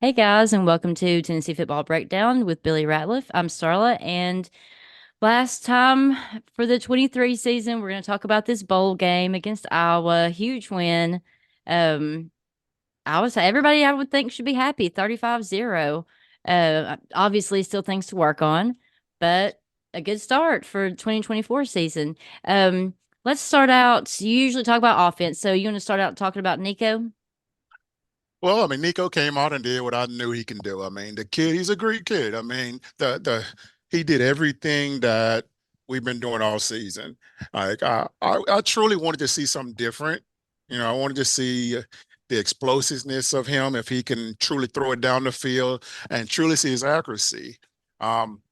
Hey guys, and welcome to Tennessee Football Breakdown with Billy Ratliff. I'm Starla, and last time for the 23 season, we're going to talk about this bowl game against Iowa. Huge win. Um, I would say everybody I would think should be happy, 35-0. Obviously, still things to work on, but a good start for 2024 season. Um, let's start out. You usually talk about offense, so you want to start out talking about Nico? Well, I mean, Nico came out and did what I knew he can do. I mean, the kid, he's a great kid. I mean, the he did everything that we've been doing all season. Like I truly wanted to see something different. I wanted to see the explosiveness of him if he can truly throw it down the field and truly see his accuracy. Um,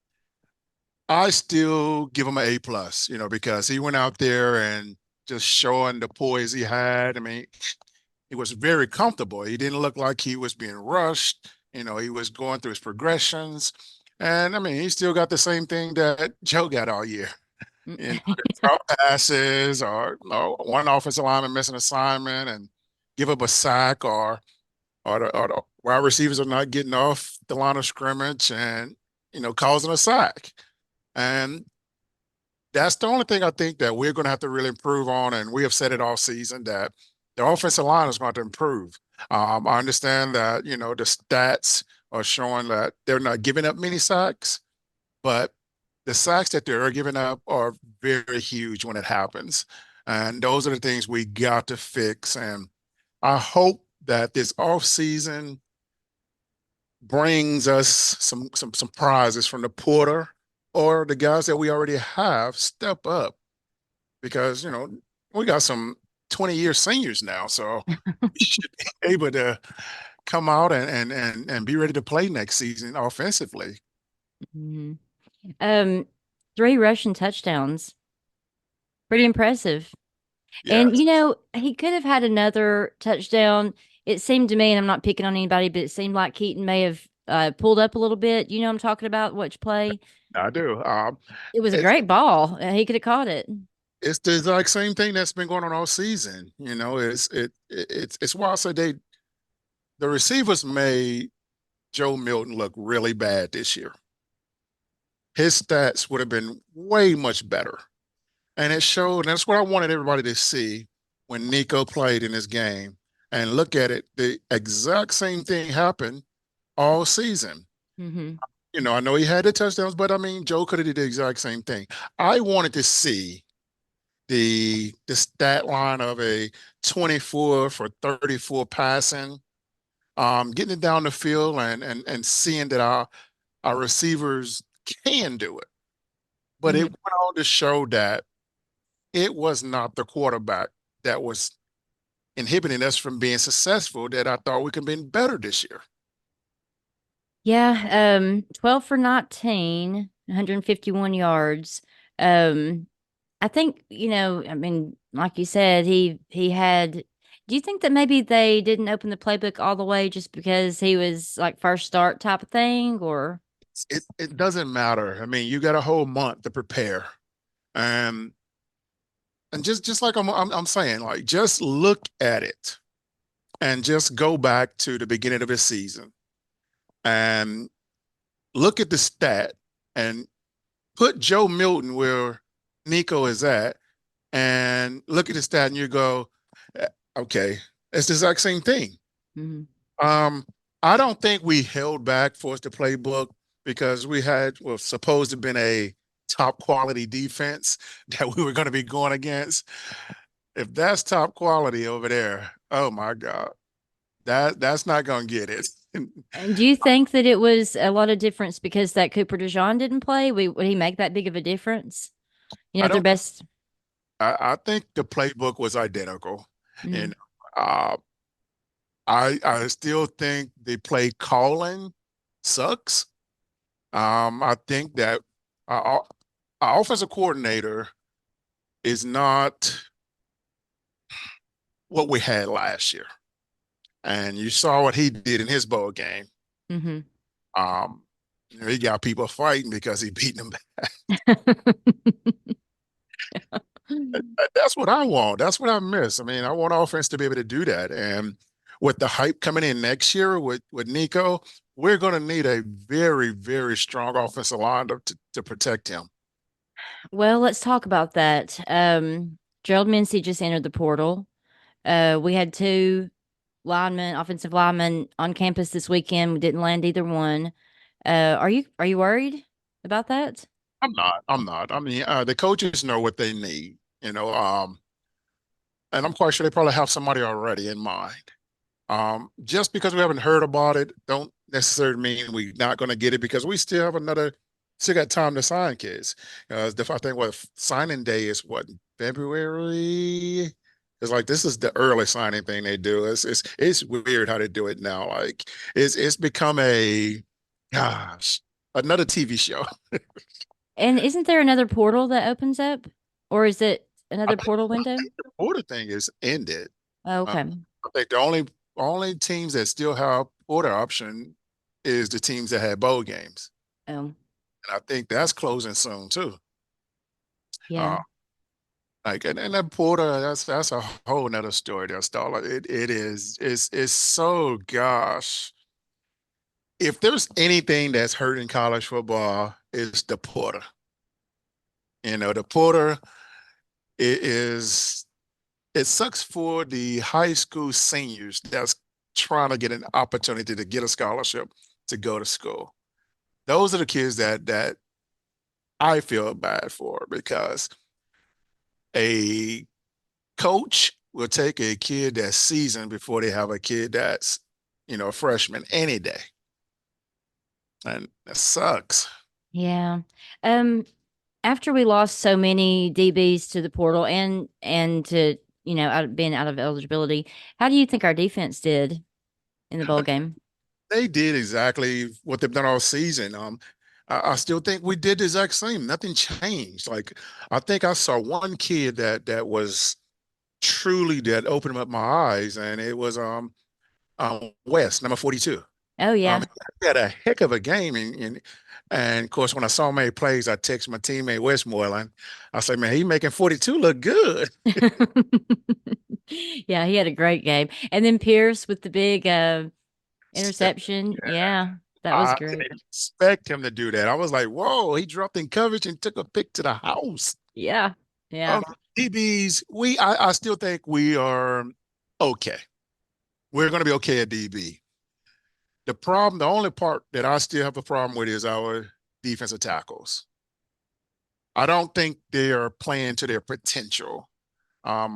I still give him an A plus, because he went out there and just showing the poise he had. I mean, he was very comfortable. He didn't look like he was being rushed. He was going through his progressions. And I mean, he still got the same thing that Joe got all year. Drop passes or one offensive lineman missing assignment and give up a sack or the wide receivers are not getting off the line of scrimmage and, causing a sack. And that's the only thing I think that we're going to have to really improve on. And we have said it all season that the offensive line is going to improve. I understand that, the stats are showing that they're not giving up many sacks, but the sacks that they're giving up are very huge when it happens. And those are the things we got to fix. And I hope that this offseason brings us some prizes from the porter or the guys that we already have step up because we got some 20-year seniors now, so we should be able to come out and be ready to play next season offensively. Mhm. Um, three rushing touchdowns. Pretty impressive. And Yes, he could have had another touchdown. It seemed to me, and I'm not picking on anybody, but it seemed like Keaton may have pulled up a little bit. You know what I'm talking about? Which play? I do. It was a It's great ball. He could have caught it. it's the exact same thing that's been going on all season. It's why I say the receivers made Joe Milton look really bad this year. His stats would have been way much better. And it showed, and that's what I wanted everybody to see when Nico played in this game. And look at it, the exact same thing happened all season. Hmm. I know he had the touchdowns, but I mean, Joe could have did the exact same thing. I wanted to see the stat line of a 24 for 34 passing, getting it down the field and seeing that our receivers can do it. But it Hmm. went on to show that it was not the quarterback that was inhibiting us from being successful that I thought we could have been better this year. Yeah, 12 for 19, 151 yards. Um, I think, I mean, like you said, he had do you think that maybe they didn't open the playbook all the way just because he was like first start type of thing or It doesn't matter. I mean, you got a whole month to prepare. Um, and just like I'm saying, like just look at it and just go back to the beginning of his season and look at the stat and put Joe Milton where Nico is at and look at the stat and you go, okay, it's the exact same thing. Mhm. Um, I don't think we held back for us to playbook because we had was supposed to have been a top quality defense that we were going to be going against. If that's top quality over there, oh my God, that's not going to get it. And do you think that it was a lot of difference because that Cooper DeJean didn't play? Would he make that big of a difference? I Their don't. best. I think the playbook was identical, Mhm. and uh, I still think the play calling sucks. I think that our, our offensive coordinator is not what we had last year. And you saw what he did in his bowl game. Mhm. Um, he got people fighting because he beat them. That's what I want. That's what I miss. I mean, I want offense to be able to do that. And with the hype coming in next year with Nico, we're going to need a very, very strong offensive line to protect him. Well, let's talk about that. Gerald Mincey just entered the portal. We had two linemen, offensive linemen on campus this weekend. We didn't land either one. Are you worried about that? I'm not. I'm not. I mean, the coaches know what they need, and I'm quite sure they probably have somebody already in mind. Just because we haven't heard about it, don't necessarily mean we're not going to get it because we still got time to sign kids. I think what signing day is what February. It's like this is the early signing thing they do. It's weird how they do it now. Like it's become a gosh another TV show. And isn't there another portal that opens up, or is it I another think, portal I window? think the border thing is ended. Oh, Uh, okay. I think the only teams that still have order option is the teams that had bowl games, Oh, and I think that's closing soon too. yeah. Uh, and that Porter, that's a whole nother story there, Starla. It is it's so gosh. If there's anything that's hurting college football, it's the Porter. The Porter it is it sucks for the high school seniors that's trying to get an opportunity to get a scholarship to go to school. Those are the kids that I feel bad for because a coach will take a kid that's seasoned before they have a kid that's, a freshman any day. And that sucks. Yeah. Um, After we lost so many DBs to the portal and to, being out of eligibility, how do you think our defense did in the bowl game? They did exactly what they've done all season. I still think we did the exact same. Nothing changed. Like I think I saw one kid that was truly that opened up my eyes, and it was West, number 42. Oh yeah. He had a heck of a game, and of course, when I saw him make plays, I texted my teammate Westmoreland. I said, "Man, he making 42 look good." Yeah, he had a great game. And then Pierce with the big interception. Yeah, Yeah, that was I great. didn't expect him to do that. I was like, "Whoa!" He dropped in coverage and took a pick to the house. Yeah. Yeah. DBs, I still think we are okay. We're going to be okay at DB. The only part that I still have a problem with is our defensive tackles. I don't think they are playing to their potential.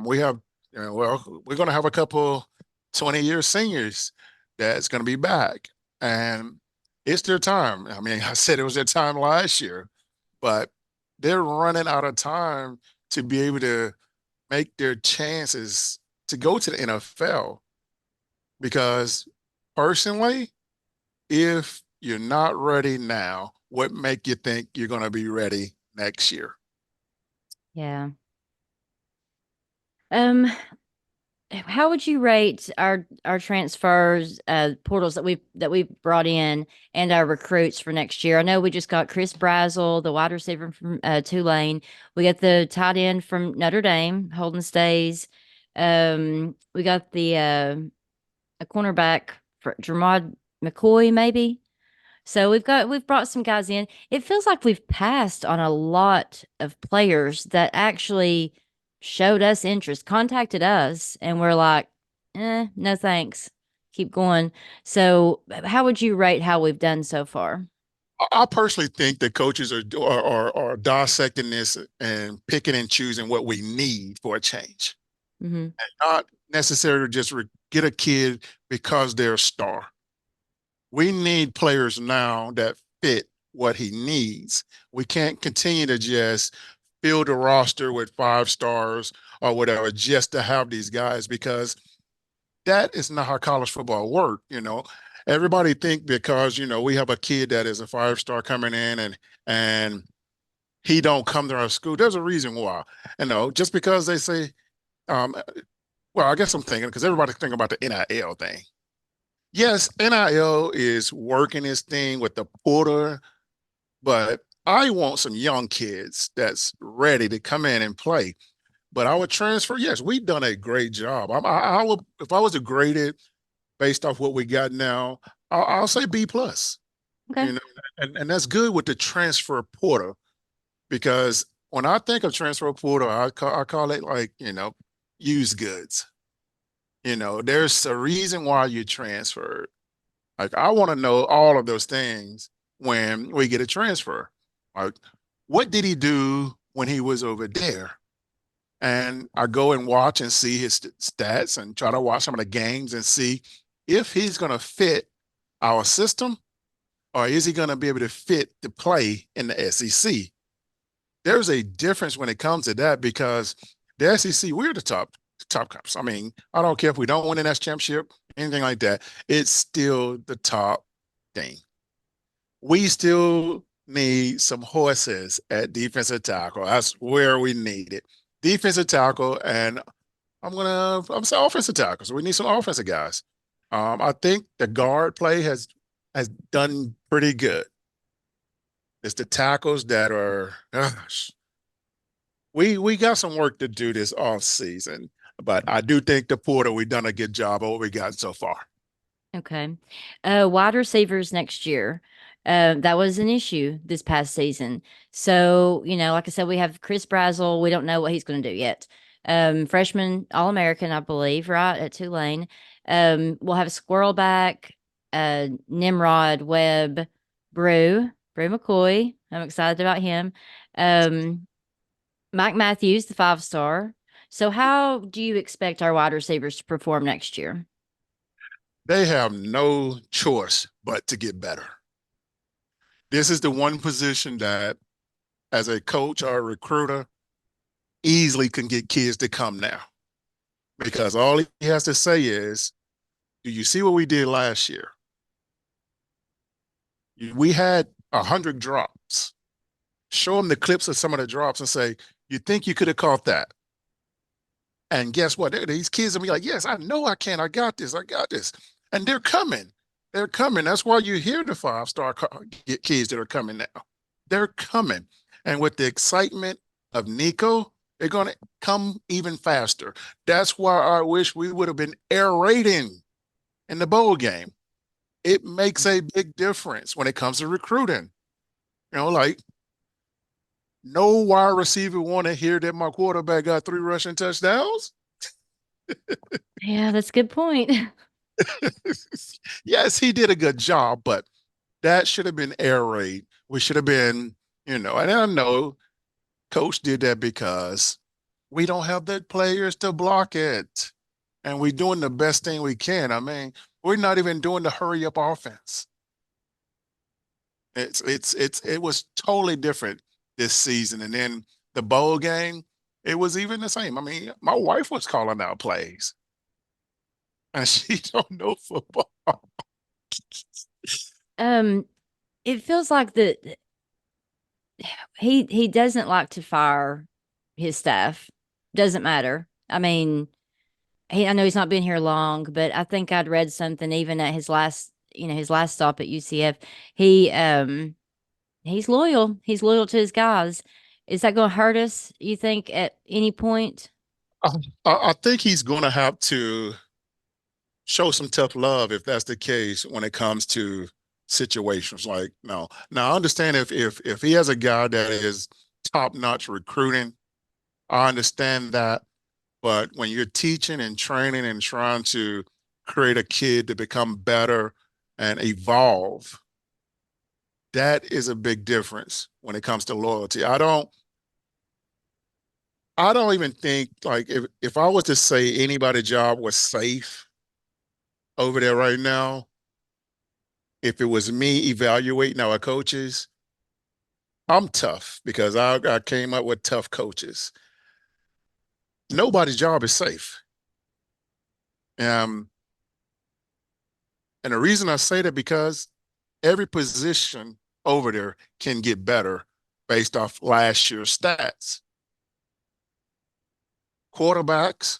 We have, we're going to have a couple 20-year seniors that's going to be back, and it's their time. I mean, I said it was their time last year, but they're running out of time to be able to make their chances to go to the NFL because personally, if you're not ready now, what make you think you're going to be ready next year? Yeah. Um, how would you rate our transfers, portals that we've brought in and our recruits for next year? I know we just got Chris Brazel, the wide receiver from Tulane. We got the tight end from Notre Dame, Holden Stays. We got the a cornerback for Jermod McCoy, maybe. So we've brought some guys in. It feels like we've passed on a lot of players that actually showed us interest, contacted us, and we're like, no thanks. Keep going. So how would you rate how we've done so far? I personally think that coaches are dissecting this and picking and choosing what we need for a change, Hmm. not necessarily just get a kid because they're a star. We need players now that fit what he needs. We can't continue to just fill the roster with 5 stars or whatever just to have these guys because that is not how college football works. Everybody think because we have a kid that is a 5 star coming in and he don't come to our school. There's a reason why. Just because they say, um, well, I guess I'm thinking because everybody's thinking about the NIL thing. Yes, NIL is working this thing with the porter, but I want some young kids that's ready to come in and play. But our transfer, yes, we've done a great job. I would, if I was to grade it, based off what we got now, I'll say B plus. Okay. You know, and that's good with the transfer portal because when I think of transfer portal, I call it like, used goods. There's a reason why you transferred. Like I want to know all of those things when we get a transfer. Like, what did he do when he was over there? And I go and watch and see his stats and try to watch some of the games and see if he's going to fit our system or is he going to be able to fit the play in the SEC? There's a difference when it comes to that because the SEC, we're the top cops. I mean, I don't care if we don't win the national championship, anything like that. It's still the top thing. We still need some horses at defensive tackle. That's where we need it. Defensive tackle, and I'm saying offensive tackle. So we need some offensive guys. I think the guard play has done pretty good. It's the tackles that are gosh, we got some work to do this off season, but I do think the porter we done a good job of what we got so far. Okay. Wide receivers next year. That was an issue this past season. So, like I said, we have Chris Brazel. We don't know what he's going to do yet. Freshman All-American, I believe, right, at Tulane. We'll have a squirrel back, Nimrod, Webb, Brew McCoy. I'm excited about him. Um, Mike Matthews, the five-star. So, how do you expect our wide receivers to perform next year? They have no choice but to get better. This is the one position that, as a coach or a recruiter, easily can get kids to come now because all he has to say is, "Do you see what we did last year? We had 100 drops. Show them the clips of some of the drops and say, you think you could have caught that?" And guess what? These kids will be like, yes, I know I can. I got this. I got this. And they're coming. They're coming. That's why you hear the five-star kids that are coming now. They're coming. And with the excitement of Nico, they're going to come even faster. That's why I wish we would have been air raiding in the bowl game. It makes a big difference when it comes to recruiting. Like no wide receiver want to hear that my quarterback got 3 rushing touchdowns. Yeah, that's a good point. Yes, he did a good job, but that should have been air raid. We should have been, and I know coach did that because we don't have the players to block it. And we're doing the best thing we can. I mean, we're not even doing the hurry up offense. It was totally different this season. And then the bowl game, it was even the same. I mean, my wife was calling out plays and she don't know football. Um, it feels like that he doesn't like to fire his staff. Doesn't matter. I mean, I know he's not been here long, but I think I'd read something even at his last stop at UCF. He he's loyal. He's loyal to his guys. Is that going to hurt us, you think, at any point? I, I think he's going to have to show some tough love if that's the case when it comes to situations like no. Now I understand if he has a guy that is top notch recruiting, I understand that. But when you're teaching and training and trying to create a kid to become better and evolve, that is a big difference when it comes to loyalty. I don't even think like if I was to say anybody's job was safe over there right now, if it was me evaluating our coaches, I'm tough because I came up with tough coaches. Nobody's job is safe. Um, and the reason I say that because every position over there can get better based off last year's stats. Quarterbacks,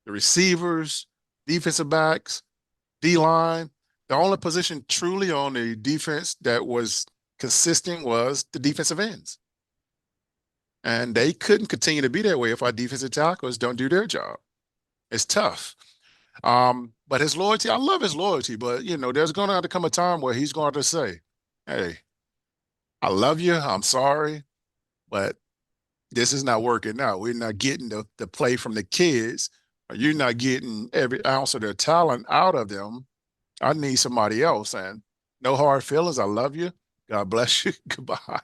the receivers, defensive backs, D line. The only position truly on the defense that was consistent was the defensive ends. And they couldn't continue to be that way if our defensive tackles don't do their job. It's tough. But his loyalty, I love his loyalty, but there's going to have to come a time where he's going to say, "Hey, I love you. I'm sorry, but this is not working out. We're not getting the play from the kids. You're not getting every ounce of their talent out of them. I need somebody else." And no hard feelings. I love you. God bless you. Goodbye.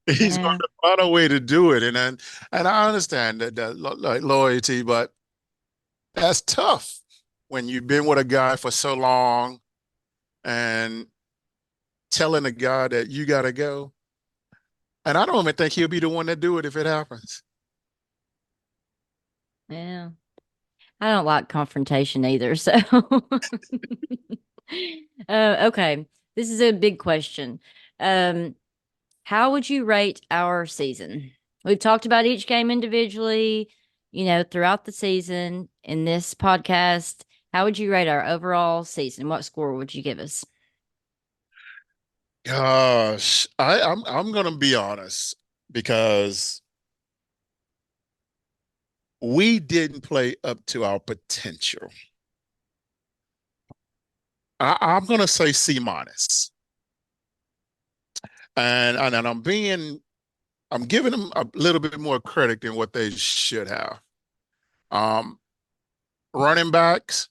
He's going Yeah. to find a way to do it, and I understand that like loyalty, but that's tough when you've been with a guy for so long and telling a guy that you got to go. And I don't even think he'll be the one that do it if it happens. Yeah. I don't like confrontation either. So, okay. This is a big question. Um, how would you rate our season? We've talked about each game individually, throughout the season in this podcast. How would you rate our overall season? What score would you give us? Gosh, I'm gonna be honest because we didn't play up to our potential. I'm gonna say C minus, and I'm giving them a little bit more credit than what they should have. Um, Running backs,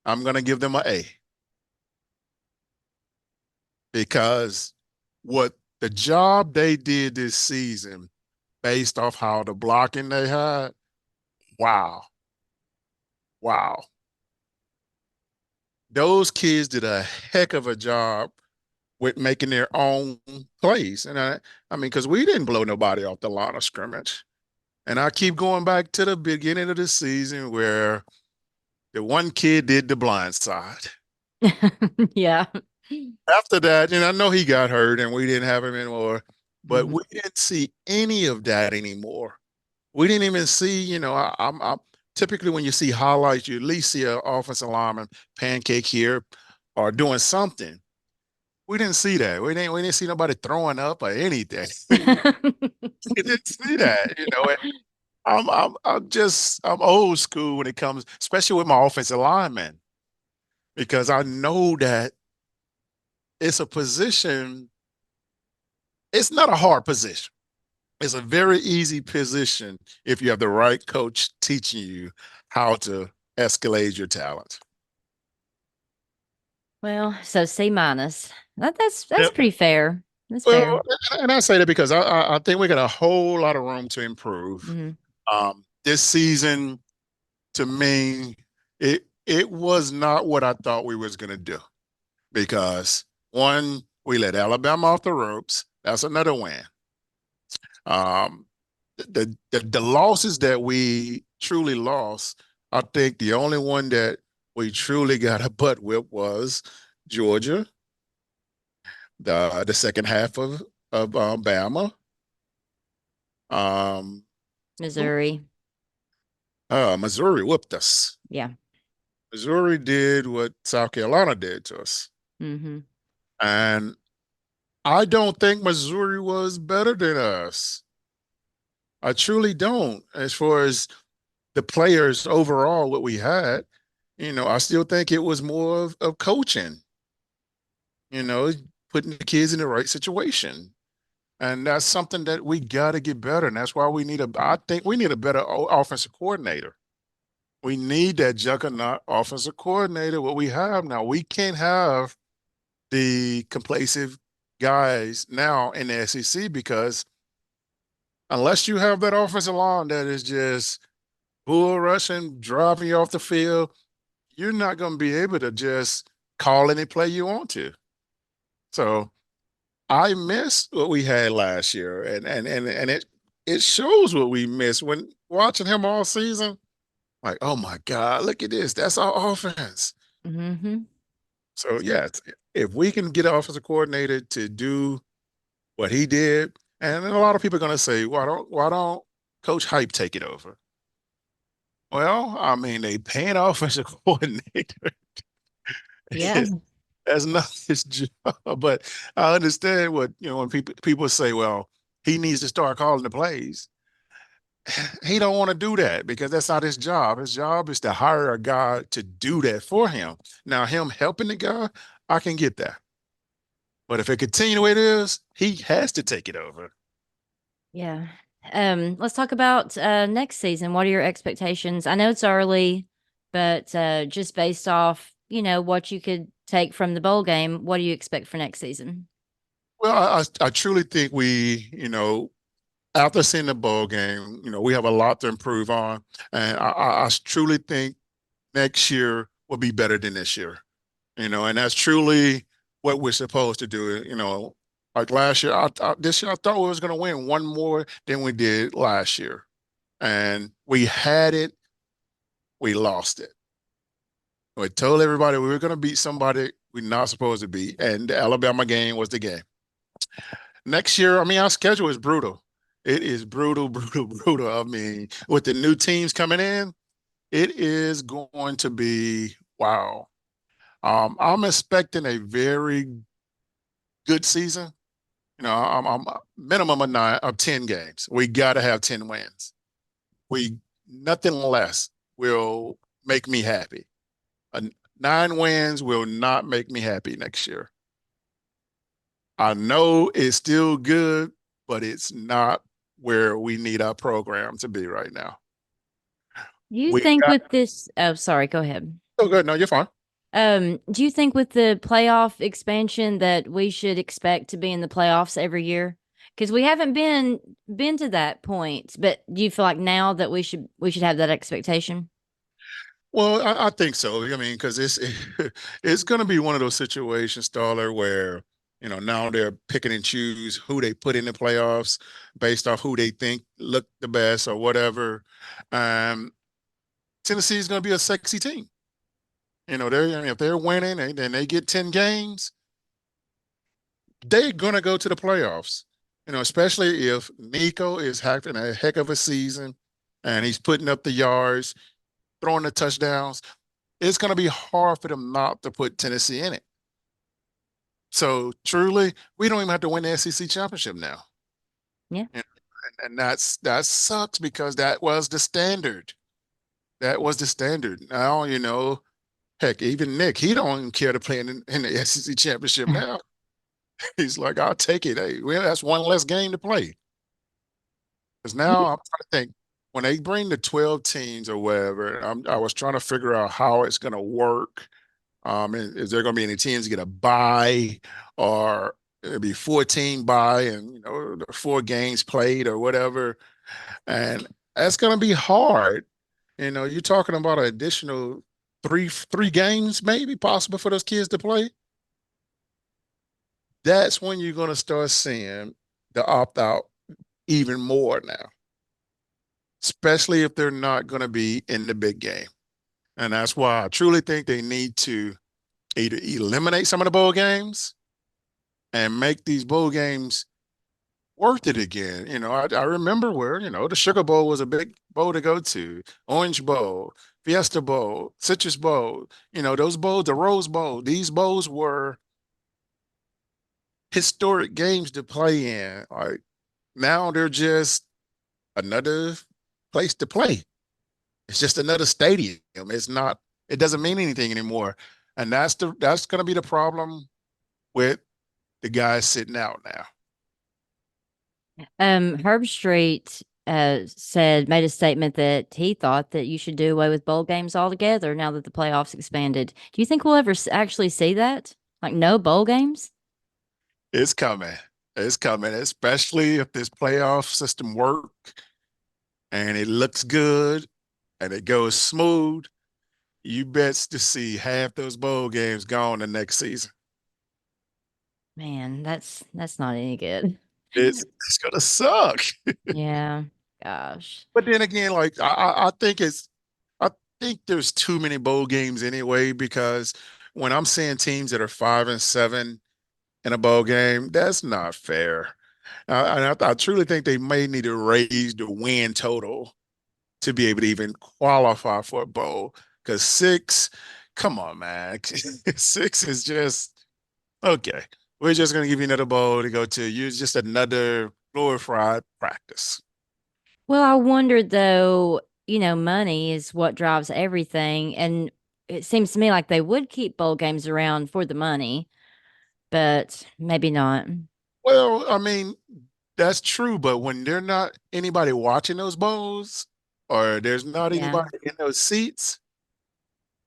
I'm gonna give them an A because what the job they did this season, based off how the blocking they had, wow, wow. Those kids did a heck of a job with making their own plays. And I mean, because we didn't blow nobody off the line of scrimmage. And I keep going back to the beginning of the season where the one kid did the blind side. Yeah. After that, I know he got hurt and we didn't have him anymore, but Hmm. we didn't see any of that anymore. We didn't even see, I'm typically when you see highlights, you at least see an offensive lineman pancake here or doing something. We didn't see that. We didn't see nobody throwing up or anything. We didn't see that. And I'm old school when it comes, especially with my offensive linemen, because I know that it's a position. It's not a hard position. It's a very easy position if you have the right coach teaching you how to escalate your talent. Well, so C minus. That's Yep. pretty fair. That's fair. Well, and I say that because I think we got a whole lot of room to improve. Hmm. This season, to me, it was not what I thought we was gonna do because one, we let Alabama off the ropes. That's another win. Um, the losses that we truly lost, I think the only one that we truly got a butt whip was Georgia, the second half of Bama. Um, Missouri. Missouri whooped us. Yeah. Missouri did what South Carolina did to us. Hmm. And I don't think Missouri was better than us. I truly don't. As far as the players overall, what we had, I still think it was more of coaching, you know, putting the kids in the right situation. And that's something that we got to get better. And that's why I think we need a better offensive coordinator. We need that juggernaut offensive coordinator, what we have now. We can't have the complacent guys now in the SEC because unless you have that offensive line that is just bull rushing, driving you off the field, you're not going to be able to just call any play you want to. So I miss what we had last year, and it shows what we missed when watching him all season. Like, oh my God, look at this. That's our offense. Hmm. So yeah, if we can get an offensive coordinator to do what he did, and then a lot of people are going to say, why don't Coach Hype take it over? Well, I mean, they paying offensive coordinator. Yeah. That's not his job. But I understand what when people say, well, he needs to start calling the plays. he don't want to do that because that's not his job. His job is to hire a guy to do that for him. Now, him helping the guy, I can get that. But if it continue the way it is, he has to take it over. Yeah. Let's talk about next season. What are your expectations? I know it's early, but just based off, what you could take from the bowl game, what do you expect for next season? Well, I truly think after seeing the bowl game, we have a lot to improve on, and I truly think next year will be better than this year. And that's truly what we're supposed to do. Like last year, this year I thought we was going to win one more than we did last year, and we had it, we lost it. We told everybody we were going to beat somebody we're not supposed to beat, and the Alabama game was the game. Next year, I mean, our schedule is brutal. It is brutal, brutal, brutal. I mean, with the new teams coming in, it is going to be wow. I'm expecting a very good season. I'm minimum of 10 games. We got to have 10 wins. We Nothing less will make me happy. 9 wins will not make me happy next year. I know it's still good, but it's not where we need our program to be right now. You We think got with this, oh, sorry, go ahead. Oh good. No, you're fine. Do you think with the playoff expansion that we should expect to be in the playoffs every year? Because we haven't been to that point, but do you feel like now that we should have that expectation? Well, I think so. I mean, because it's going to be one of those situations, Stoller, where now they're picking and choose who they put in the playoffs based off who they think look the best or whatever. Um, Tennessee is going to be a sexy team. If they're winning and they get 10 games, they're going to go to the playoffs. Especially if Nico is having a heck of a season and he's putting up the yards, throwing the touchdowns. It's going to be hard for them not to put Tennessee in it. So truly, we don't even have to win the SEC championship now. Yeah. And that sucks because that was the standard. That was the standard. Now, heck, even Nick, he don't even care to play in the SEC championship now. He's like, I'll take it. Hey, well, that's one less game to play. Because now I'm trying to think when they bring the 12 teams or whatever, I was trying to figure out how it's going to work. Is there going to be any teams get a bye or it'll be 14 bye and, the 4 games played or whatever. And that's going to be hard. You're talking about an additional three games maybe possible for those kids to play. That's when you're going to start seeing the opt out even more now, especially if they're not going to be in the big game. And that's why I truly think they need to either eliminate some of the bowl games and make these bowl games worth it again. I remember where, the Sugar Bowl was a big bowl to go to, Orange Bowl, Fiesta Bowl, Citrus Bowl, those bowls, the Rose Bowl, these bowls were historic games to play in. Like now they're just another place to play. It's just another stadium. It doesn't mean anything anymore. And that's going to be the problem with the guys sitting out now. Herb Street made a statement that he thought that you should do away with bowl games altogether now that the playoffs expanded. Do you think we'll ever actually see that? Like no bowl games? It's coming. It's coming, especially if this playoff system work and it looks good and it goes smooth. You bets to see half those bowl games gone the next season. Man, that's not any good. It's gonna suck. Yeah. Gosh. But then again, like I think there's too many bowl games anyway because when I'm seeing teams that are 5-7 in a bowl game, that's not fair. And I truly think they may need to raise the win total to be able to even qualify for a bowl. Because 6, come on, man, 6 is just okay. We're just gonna give you another bowl to go to. You're just another glorified practice. Well, I wondered though, money is what drives everything. And it seems to me like they would keep bowl games around for the money, but maybe not. Well, I mean, that's true, but when they're not anybody watching those bowls or there's not Yeah. anybody in those seats,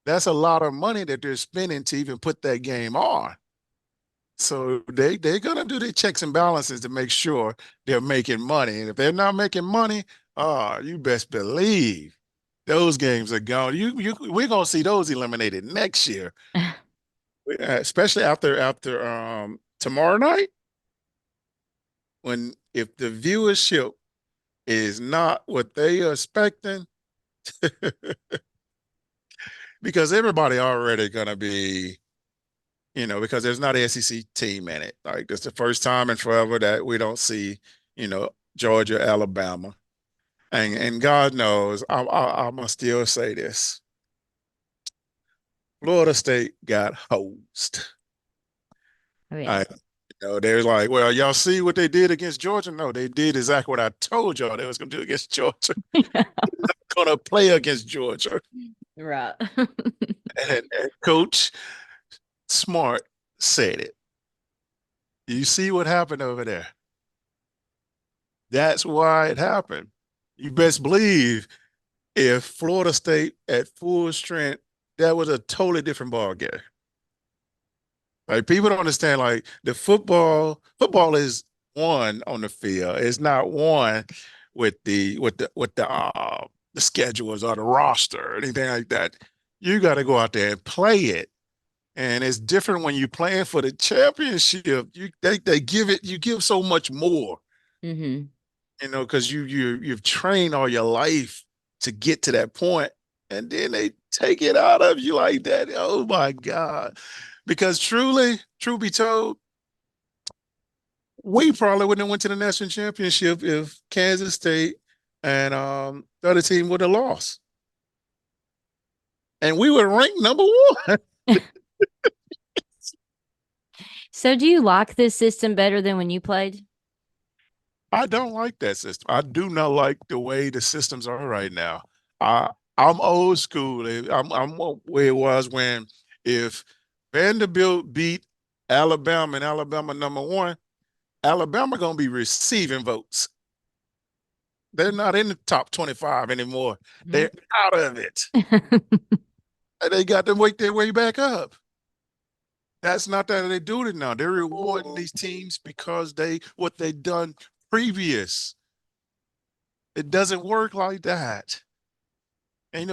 that's a lot of money that they're spending to even put that game on. So they're gonna do their checks and balances to make sure they're making money. And if they're not making money, you best believe those games are gone. We're gonna see those eliminated next year, especially after tomorrow night when if the viewership is not what they are expecting, because everybody already gonna be, because there's not an SEC team in it. Like it's the first time in forever that we don't see, Georgia, Alabama, and God knows, I'm gonna still say this: Florida State got hosed. Oh, yeah. I, they're like, well, y'all see what they did against Georgia? No, they did exactly what I told y'all they was gonna do against Georgia. Gonna play against Georgia, Right. and Coach Smart said it. You see what happened over there? That's why it happened. You best believe if Florida State at full strength, that was a totally different ball game. Like people don't understand, like football is one on the field. It's not one with the schedules or the roster or anything like that. You got to go out there and play it. And it's different when you're playing for the championship. They give it, you give so much more, Hmm. because you've trained all your life to get to that point, and then they take it out of you like that. Oh my God. Because truly, truth be told, we probably wouldn't have went to the national championship if Kansas State and the other team would have lost. And we were ranked number one. So do you like this system better than when you played? I don't like that system. I do not like the way the systems are right now. I I'm old school. I'm where it was when if Vanderbilt beat Alabama and Alabama number one, Alabama gonna be receiving votes. They're not in the top 25 anymore. Mhm. They're out of it. And they got to work their way back up. That's not that they do it now. They're rewarding these teams because they what they done previous. It doesn't work like that. And,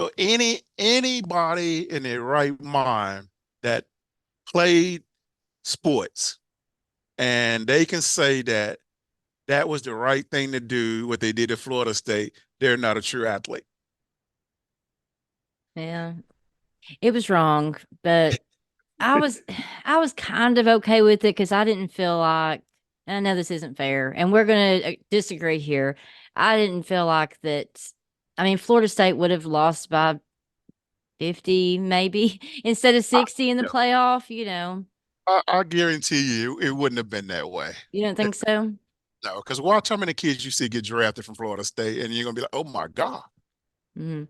anybody in their right mind that played sports and they can say that that was the right thing to do, what they did at Florida State, they're not a true athlete. Yeah, it was wrong, but I was I was kind of okay with it because I didn't feel like I know this isn't fair, and we're gonna disagree here. I didn't feel like that. I mean, Florida State would have lost by 50, maybe instead of I, 60 in the yeah, playoff. You know, I guarantee you it wouldn't have been that way. you don't think so? No, because watch how many kids you see get drafted from Florida State, and you're gonna be like, oh my God, Hmm.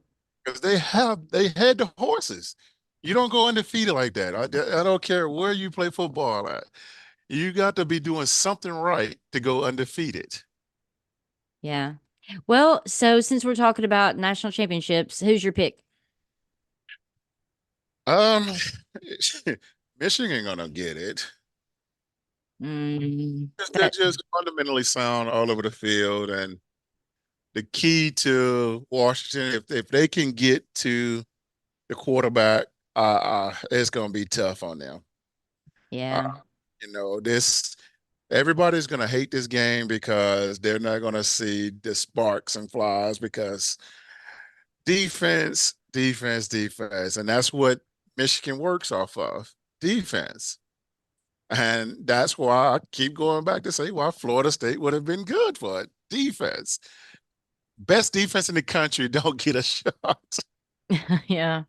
because they had the horses. You don't go undefeated like that. I don't care where you play football at. You got to be doing something right to go undefeated. Yeah. Well, so since we're talking about national championships, who's your pick? Um, Michigan gonna get it. Mm, They're that just fundamentally sound all over the field, and the key to Washington, if they can get to the quarterback, it's gonna be tough on them. Uh, yeah. this everybody's gonna hate this game because they're not gonna see the sparks and flies because defense, defense, defense, and that's what Michigan works off of defense. And that's why I keep going back to say why Florida State would have been good for it. Defense. Best defense in the country don't get a shot. Yeah.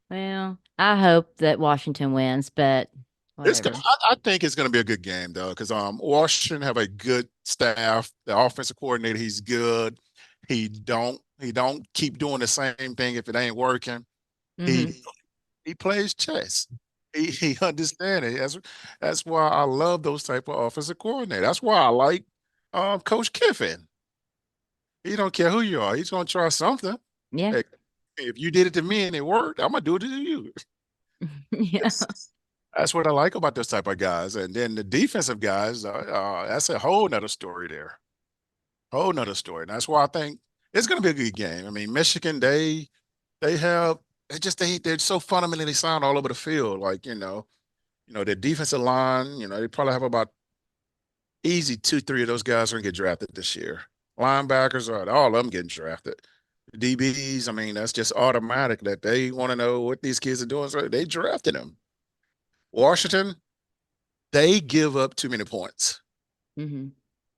Well, I hope that Washington wins, but whatever. I think it's gonna be a good game though, because Washington have a good staff. The offensive coordinator, he's good. He don't keep doing the same thing if it ain't working. Mm-hmm. He plays chess. He understands it. That's why I love those type of offensive coordinator. That's why I like Coach Kiffin. He don't care who you are. He's gonna try something. Yeah. Hey, if you did it to me and it worked, I'm gonna do it to you. Yeah. That's what I like about those type of guys. And then the defensive guys, that's a whole nother story there. Whole nother story. And that's why I think it's going to be a good game. I mean, Michigan, they have they're so fundamentally sound all over the field. Like their defensive line. They probably have about easy two, three of those guys are going to get drafted this year. Linebackers are all of them getting drafted. DBs, I mean, that's just automatic that they want to know what these kids are doing. So they drafted them. Washington, they give up too many points. Mm-hmm.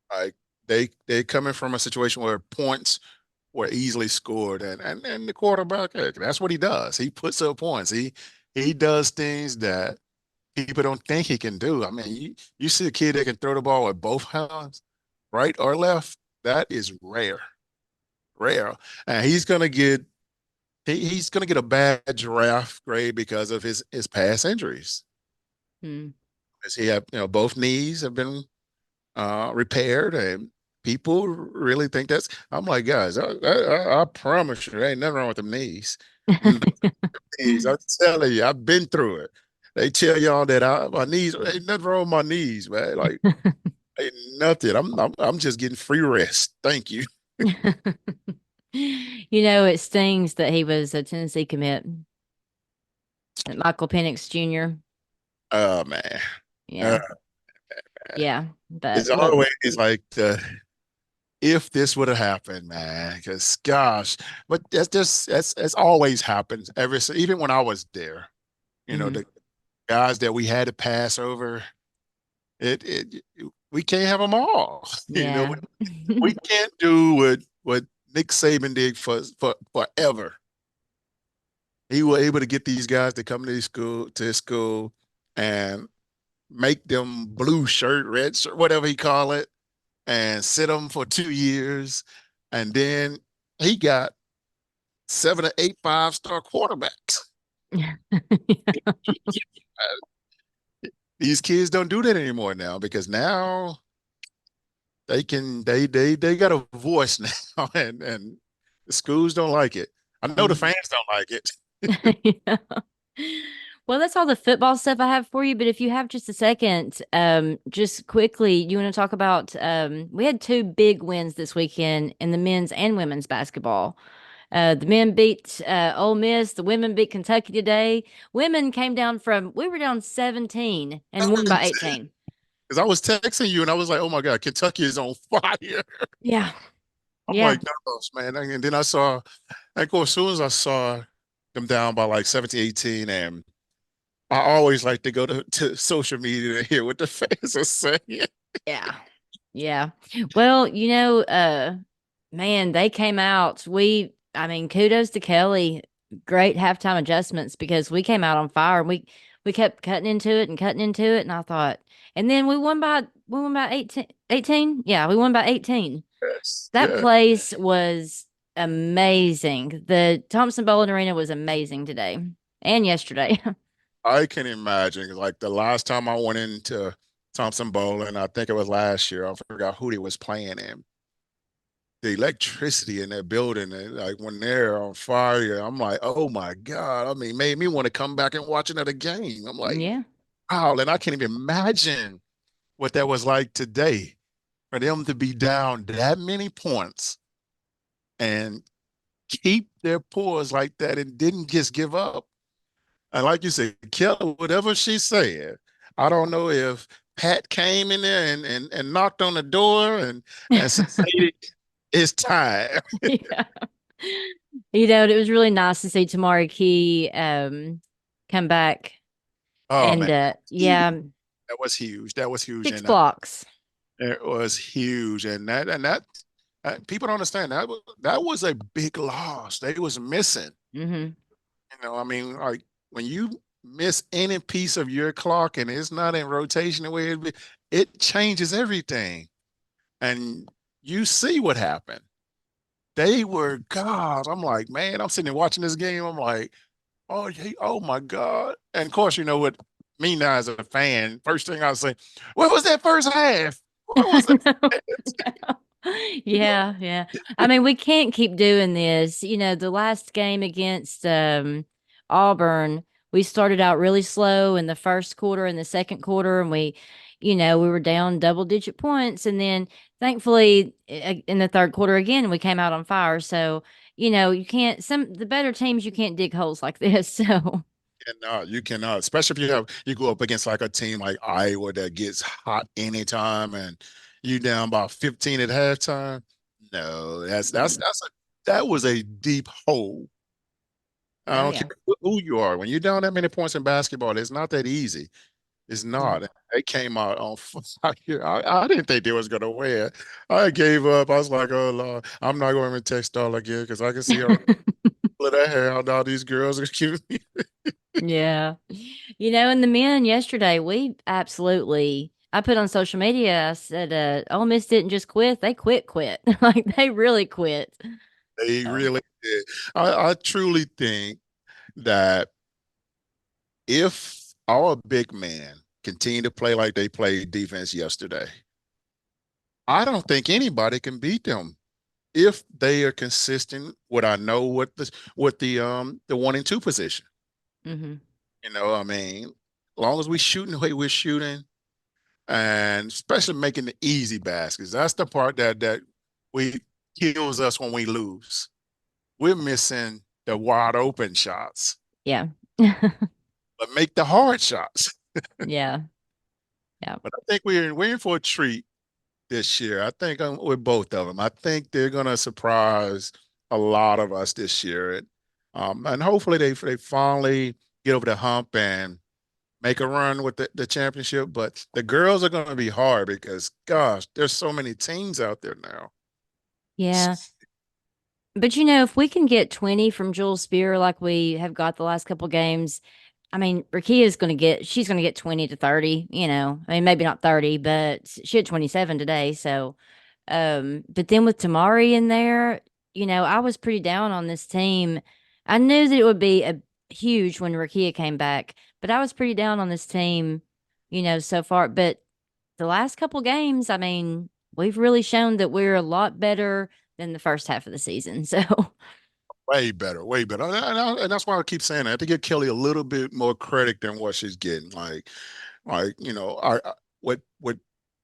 Like they coming from a situation where points were easily scored, and the quarterback, heck, that's what he does. He puts up points. He does things that people don't think he can do. I mean, you see a kid that can throw the ball with both hands, right or left. That is rare, rare, and he's gonna get a bad draft grade because of his past injuries. Mm. Because he have both knees have been repaired, and people really think that's. I'm like, guys, I promise you, there ain't nothing wrong with them knees. No knees. I'm telling you, I've been through it. They tell y'all that my knees ain't nothing wrong with my knees, man. Like ain't nothing. I'm just getting free rest. Thank you. It stings that he was a Tennessee commit, that Michael Penix Jr. Oh man. Uh, Yeah. Yeah. But it's well, always like if this would have happened, man. Because gosh, but that's always happens even when I was there. mhm. The guys that we had to pass over, it we can't have them all. Yeah. We can't do what Nick Saban did for forever. He was able to get these guys to come to his school and make them blue shirt, red shirt, whatever he call it, and sit them for 2 years, and then he got 7 or 8 5-star quarterbacks. These kids don't do that anymore now because now they got a voice now, and the schools don't like it. I know the Mhm. fans don't like it. Yeah. Well, that's all the football stuff I have for you. But if you have just a second, just quickly, you want to talk about we had two big wins this weekend in the men's and women's basketball. The men beat Ole Miss. The women beat Kentucky today. Women came down we were down 17 and won by 18. Because I was texting you and I was like, oh my God, Kentucky is on fire. Yeah. I'm Yeah. like, no, man. And then I saw, and of course, as soon as I saw them down by like 17, 18, and I always like to go to social media to hear what the fans are saying. Yeah. Yeah. Well, man, they came out. I mean, kudos to Kelly. Great halftime adjustments because we came out on fire and we kept cutting into it and cutting into it. And I thought, and then we won by 18. 18? Yeah, we won by 18. Yes. That Yeah. place was amazing. The Thompson Bowling Arena was amazing today and yesterday. I can imagine. Like the last time I went into Thompson Bowling, I think it was last year. I forgot who he was playing in. The electricity in that building, and like when they're on fire, I'm like, oh my God. I mean, made me want to come back and watch another game. I'm like, Yeah. wow, and I can't even imagine what that was like today for them to be down that many points and keep their poise like that and didn't just give up. And like you said, Kelly, whatever she said, I don't know if Pat came in there and knocked on the door and said, "Hey, it's time." Yeah. It was really nice to see Tamari Key come back Oh and man, yeah, that was huge. That was huge, six and blocks. it was huge. And that people don't understand that was a big loss. They was missing. Hmm. I mean, like when you miss any piece of your clock and it's not in rotation the way it changes everything. And you see what happened. They were gods. I'm like, man, I'm sitting there watching this game. I'm like, oh, oh my God. And of course, you know what? Me now as a fan, first thing I say, what was that first half? What was that? Yeah, yeah. I mean, we can't keep doing this. The last game against Auburn, we started out really slow in the first quarter and the second quarter, and we were down double digit points. And then thankfully in the third quarter again, we came out on fire. So, you can't, the better teams, you can't dig holes like this. So, You cannot, especially if you go up against like a team like Iowa that gets hot anytime and you down about 15 at halftime. No, mm. that was a deep hole. I Oh, don't yeah. care who you are. When you're down that many points in basketball, it's not that easy. It's No. not. They came out on fire. I didn't think they was gonna win. I gave up. I was like, oh Lord, I'm not going to text all again because I can see her pull that hair out. All these girls are cute. Yeah. And the men yesterday, I put on social media, I said, Ole Miss didn't just quit, they quit. Like they really quit. They So, really did. I truly think that if our big men continue to play like they played defense yesterday, I don't think anybody can beat them if they are consistent. What I know what the 1 and 2 position. hmm I mean, long as we shooting the way we're shooting, and especially making the easy baskets, that's the part that we kills us when we lose. We're missing the wide open shots, yeah. but make the hard shots. Yeah. Yeah. But I think we're in for a treat this year. I think with both of them. I think they're gonna surprise a lot of us this year, and hopefully they finally get over the hump and make a run with the championship. But the girls are gonna be hard because gosh, there's so many teams out there now. Yeah. But if we can get 20 from Jules Spear like we have got the last couple games, I mean, she's going to get 20 to 30. I mean, maybe not 30, but she had 27 today. So, but then with Tamari in there, I was pretty down on this team. I knew that it would be a huge when Rakia came back, but I was pretty down on this team, so far. But the last couple games, I mean, we've really shown that we're a lot better than the first half of the season. So, Way better, way better, and that's why I keep saying I have to give Kelly a little bit more credit than what she's getting. Like what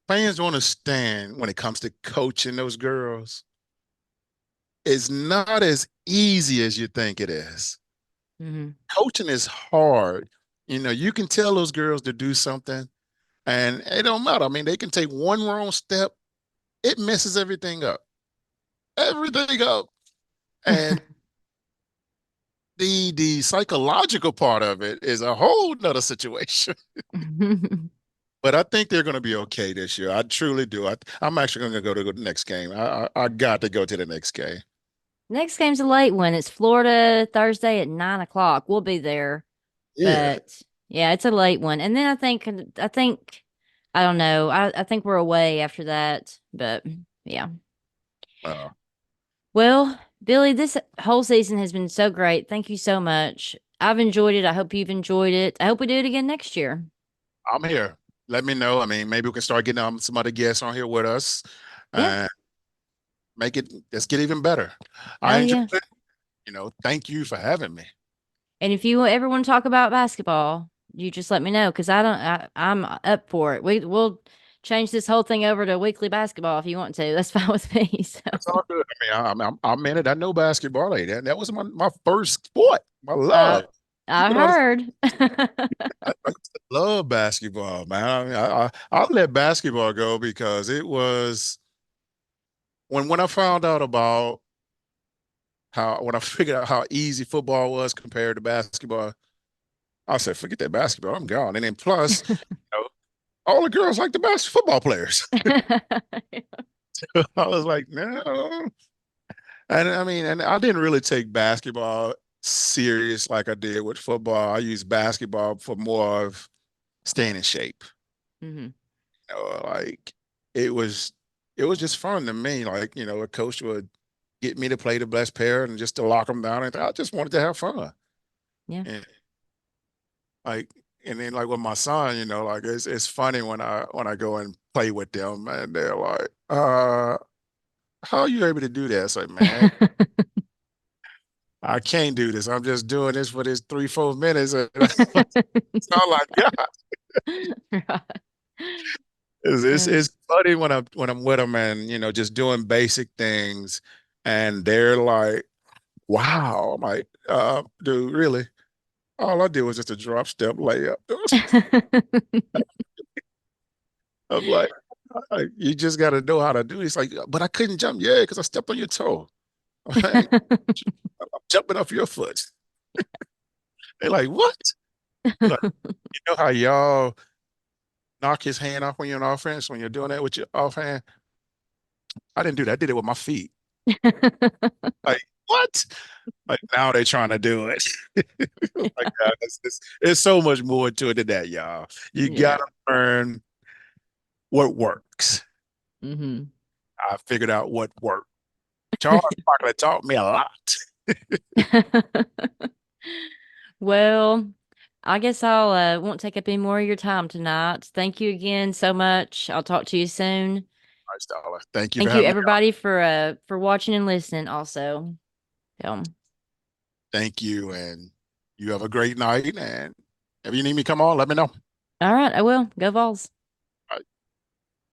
fans don't understand when it comes to coaching those girls is not as easy as you think it is. mhm. Coaching is hard. You can tell those girls to do something, and it don't matter. I mean, they can take one wrong step, it messes everything up, and the psychological part of it is a whole nother situation. But I think they're going to be okay this year. I truly do. I'm actually going to go to the next game. I got to go to the next game. Next game's a late one. It's Florida Thursday at 9 o'clock. We'll be there, Yeah. but yeah, it's a late one. And then I think I don't know. I think we're away after that, but yeah. Uh, Well, Billy, this whole season has been so great. Thank you so much. I've enjoyed it. I hope you've enjoyed it. I hope we do it again next year. I'm here. Let me know. I mean, maybe we can start getting some other guests on here with us Yeah. and let's get even better. I Oh enjoyed yeah. it. Thank you for having me. And if you ever want to talk about basketball, you just let me know because I'm up for it. We'll change this whole thing over to weekly basketball if you want to. That's fine with me. So, That's all good. I mean, I'm in it. I know basketball. Like that was my first sport. My uh, love. I People don't understand. heard. I used to love basketball, man. I mean, I let basketball go because it was when I found out about how when I figured out how easy football was compared to basketball, I said, forget that basketball, I'm gone. And then plus, you know, all the girls like the football players. I was like, no. And I mean, and I didn't really take basketball serious like I did with football. I used basketball for more of staying in shape. hmm Like it was it was just fun to me. Like, a coach would get me to play the best pair and just to lock them down. And I just wanted to have fun. Yeah. And like, and then like with my son, like it's funny when I go and play with them and they're like, how are you able to do that? It's like, man, I can't do this. I'm just doing this for this 3, 4 minutes. And that's all I got. Right. It's funny when I'm with them and just doing basic things, and they're like, "Wow!" I'm like, "Dude, really? All I did was just a drop step layup." I'm like, "You just got to know how to do it." It's like, "But I couldn't jump." Yeah, because I stepped on your toe. I'm jumping off your foot. They're like, "What?" Like, you know how y'all knock his hand off when you're on offense when you're doing that with your offhand? I didn't do that. I did it with my feet. Like, what? Like now they're trying to do it. Oh my God, it's so much more to it than that, y'all. You Yeah. gotta learn what works. Hmm. I figured out what worked. Charles Barkley taught me a lot. Well, I guess I'll won't take up any more of your time tonight. Thank you again so much. I'll talk to you soon. All right, Starla. Thank you for Thank you having me on. everybody for watching and listening also. Um, Thank you, and you have a great night. And if you need me, come on, let me know. all right, I will. Go Vols.